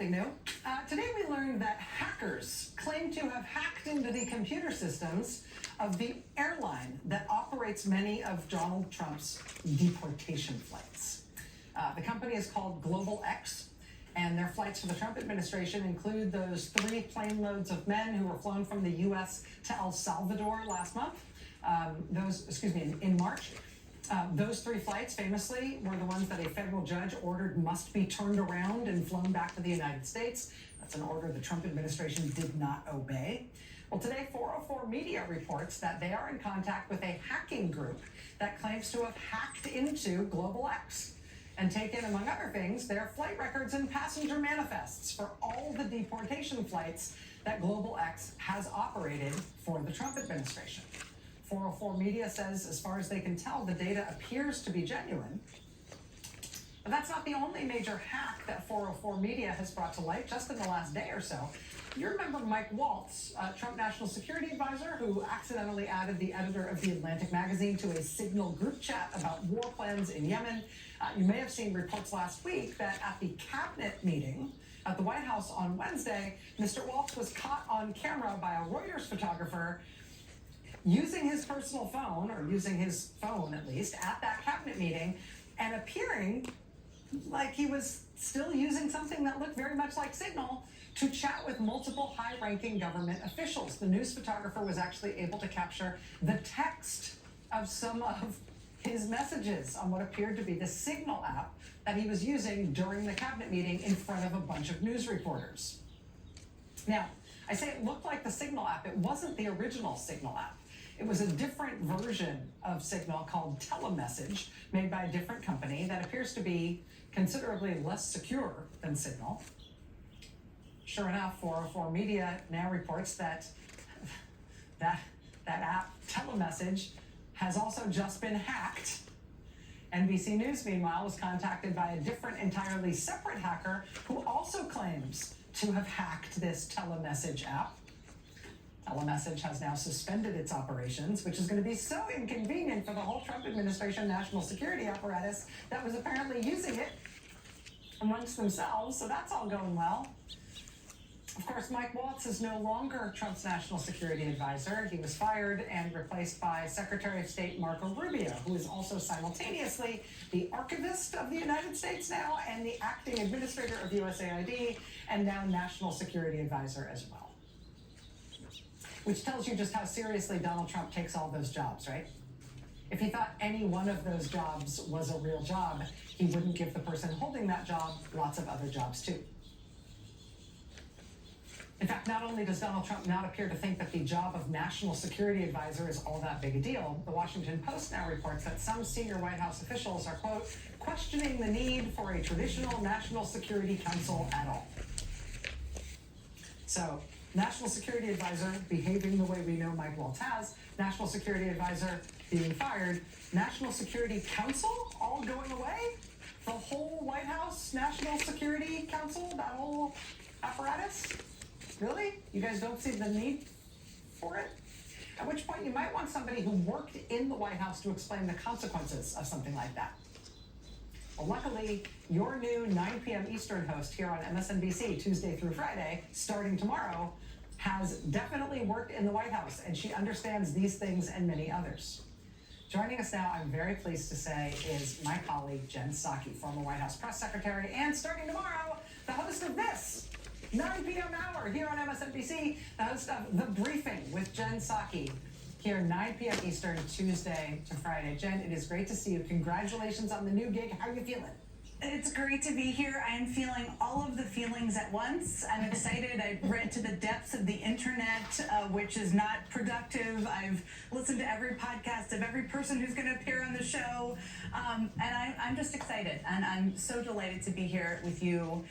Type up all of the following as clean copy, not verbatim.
something new. Today we learned that hackers claim to have hacked into the computer systems of the airline that operates many of Donald Trump's deportation flights. The company is called Global X, and their flights for the Trump administration include those 3 plane loads of men who were flown from the U.S. to El Salvador last month. In March. Those 3 flights, famously, were the ones that a federal judge ordered must be turned around and flown back to the United States. That's an order the Trump administration did not obey. Well, today, 404 Media reports that they are in contact with a hacking group that claims to have hacked into Global X and taken, among other things, their flight records and passenger manifests for all the deportation flights that Global X has operated for the Trump administration. 404 Media says, as far as they can tell, the data appears to be genuine. But that's not the only major hack that 404 Media has brought to light just in the last day or so. You remember Mike Waltz, Trump National Security Advisor, who accidentally added the editor of The Atlantic magazine to a Signal group chat about war plans in Yemen. You may have seen reports last week that at the cabinet meeting at the White House on Wednesday, Mr. Waltz was caught on camera by a Reuters photographer using his personal phone, or using his phone at least, at that cabinet meeting, and appearing like he was still using something that looked very much like Signal to chat with multiple high-ranking government officials. The news photographer was actually able to capture the text of some of his messages on what appeared to be the Signal app that he was using during the cabinet meeting in front of a bunch of news reporters. Now, I say it looked like the Signal app. It wasn't the original Signal app. It was a different version of Signal called Telemessage, made by a different company that appears to be considerably less secure than Signal. Sure enough, 404 Media now reports that app, Telemessage, has also just been hacked. NBC News, meanwhile, was contacted by a different, entirely separate hacker who also claims to have hacked this Telemessage app. Telemessage has now suspended its operations, which is going to be so inconvenient for the whole Trump administration national security apparatus that was apparently using it amongst themselves, so that's all going well. Of course, Mike Waltz is no longer Trump's national security advisor. He was fired and replaced by Secretary of State Marco Rubio, who is also simultaneously the archivist of the United States now and the acting administrator of USAID and now national security advisor as well. Which tells you just how seriously Donald Trump takes all those jobs, right? If he thought any one of those jobs was a real job, he wouldn't give the person holding that job lots of other jobs too. In fact, not only does Donald Trump not appear to think that the job of national security advisor is all that big a deal, the Washington Post now reports that some senior White House officials are, quote, questioning the need for a traditional national security council at all. So, National Security Advisor behaving the way we know Mike Waltz has, National Security Advisor being fired, National Security Council all going away? The whole White House National Security Council, that whole apparatus? Really? You guys don't see the need for it? At which point you might want somebody who worked in the White House to explain the consequences of something like that. Well, luckily, your new 9 p.m. Eastern host here on MSNBC, Tuesday through Friday, starting tomorrow, has definitely worked in the White House, and she understands these things and many others. Joining us now, I'm very pleased to say, is my colleague, Jen Psaki, former White House press secretary, and starting tomorrow, the host of this 9 p.m. hour here on MSNBC, the host of The Briefing with Jen Psaki, here 9 p.m. Eastern, Tuesday to Friday. Jen, it is great to see you. Congratulations on the new gig. How are you feeling? It's great to be here. I am feeling all of the feelings at once. I'm excited. I've read to the depths of the internet, which is not productive. I've listened to every podcast of every person who's going to appear on the show. And I'm just excited. And I'm so delighted to be here with you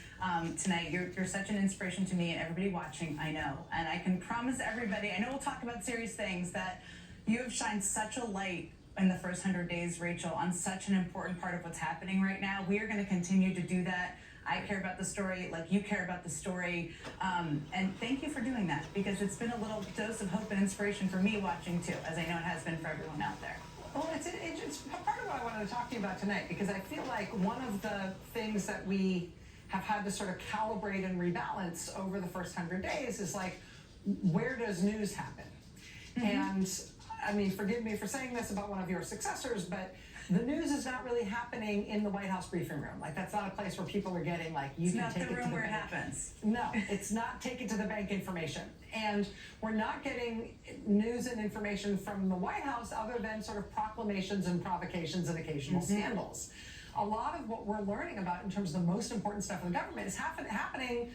tonight. You're such an inspiration to me and everybody watching, I know. And I can promise everybody, I know we'll talk about serious things, that you have shined such a light in the first 100 days, Rachel, on such an important part of what's happening right now. We are going to continue to do that. I care about the story like you care about the story. And thank you for doing that, because it's been a little dose of hope and inspiration for me watching too, as I know it has been for everyone out there. Well, it's part of what I wanted to talk to you about tonight, because I feel like one of the things that we have had to sort of calibrate and rebalance over the first 100 days is like, where does news happen? And I mean, forgive me for saying this about one of your successors, but the news is not really happening in the White House briefing room. Like, that's not a place where people are getting, like, you It's can not take the it to room the where it bank. happens. No, it's not take it to the bank information. And we're not getting news and information from the White House other than sort of proclamations and provocations and occasional scandals. A lot of what we're learning about in terms of the most important stuff in the government is happening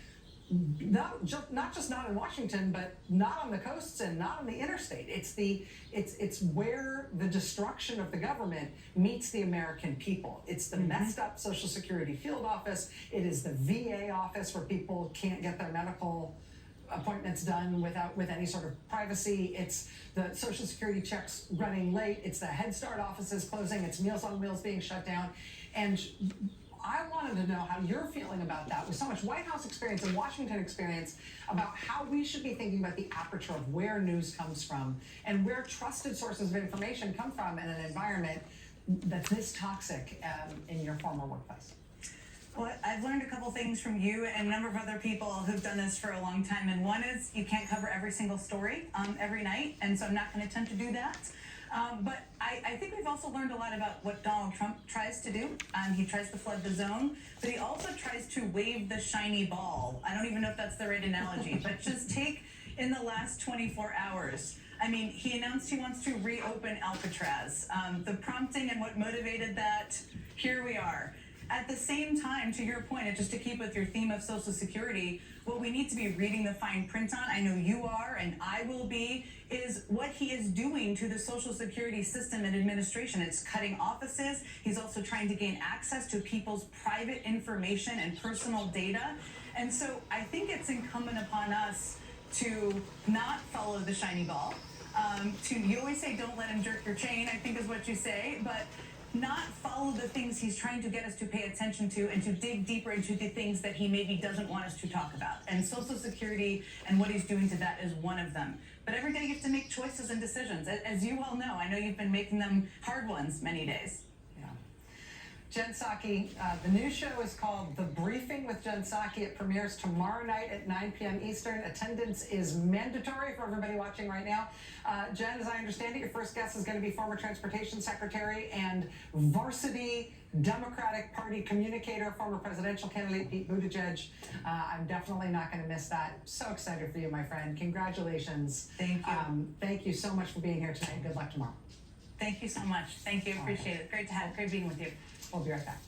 not just not in Washington, but not on the coasts and not on the interstate. It's where the destruction of the government meets the American people. It's the messed up Social Security field office. It is the VA office where people can't get their medical appointments done with any sort of privacy. It's the Social Security checks running late. It's the Head Start offices closing. It's Meals on Wheels being shut down. And I wanted to know how you're feeling about that with so much White House experience and Washington experience about how we should be thinking about the aperture of where news comes from and where trusted sources of information come from in an environment that's this toxic in your former workplace. Well, I've learned a couple things from you and a number of other people who've done this for a long time. And one is you can't cover every single story every night. And so I'm not going to attempt to do that. But I think we've also learned a lot about what Donald Trump tries to do. He tries to flood the zone, but he also tries to wave the shiny ball. I don't even know if that's the right analogy, but just take in the last 24 hours. I mean, he announced he wants to reopen Alcatraz. The prompting and what motivated that, here we are. At the same time, to your point, and just to keep with your theme of Social Security, what we need to be reading the fine print on, I know you are and I will be, is what he is doing to the Social Security system and administration. It's cutting offices. He's also trying to gain access to people's private information and personal data. And so I think it's incumbent upon us to not follow the shiny ball. You always say, don't let him jerk your chain, I think is what you say, but not follow the things he's trying to get us to pay attention to and to dig deeper into the things that he maybe doesn't want us to talk about. And Social Security and what he's doing to that is one of them. But every day you have to make choices and decisions. As you well know, I know you've been making them hard ones many days. Yeah. Jen Psaki, the new show is called The Briefing with Jen Psaki. It premieres tomorrow night at 9 p.m. Eastern. Attendance is mandatory for everybody watching right now. Jen, as I understand it, your first guest is going to be former Transportation Secretary and varsity Democratic Party communicator, former presidential candidate Pete Buttigieg. I'm definitely not going to miss that. So excited for you, my friend. Congratulations. Thank you. Thank you so much for being here tonight. Good luck tomorrow. Thank you so much. Thank you. Appreciate it. Great being with you. We'll be right back.